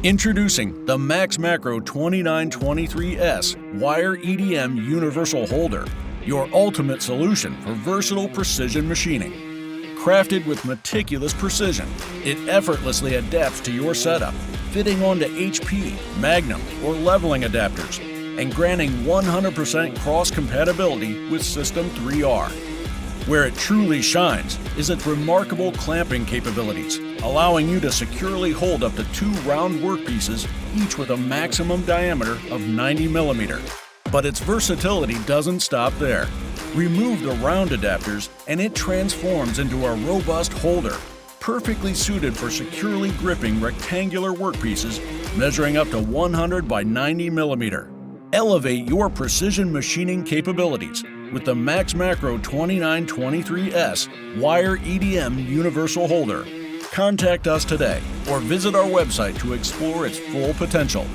Introducing the MaxxMacro 2923S Wire EDM Universal Holder, your ultimate solution for versatile precision machining. Crafted with meticulous precision, it effortlessly adapts to your setup, fitting onto HP, Magnum, or leveling adapters, and granting 100% cross-compatibility with System 3R. Where it truly shines is its remarkable clamping capabilities, allowing you to securely hold up to 2 round workpieces, each with a maximum diameter of 90 mm. But its versatility doesn't stop there. Remove the round adapters and it transforms into a robust holder, perfectly suited for securely gripping rectangular workpieces measuring up to 100 by 90 mm. Elevate your precision machining capabilities with the MaxxMacro 2923S Wire EDM Universal Holder. Contact us today or visit our website to explore its full potential.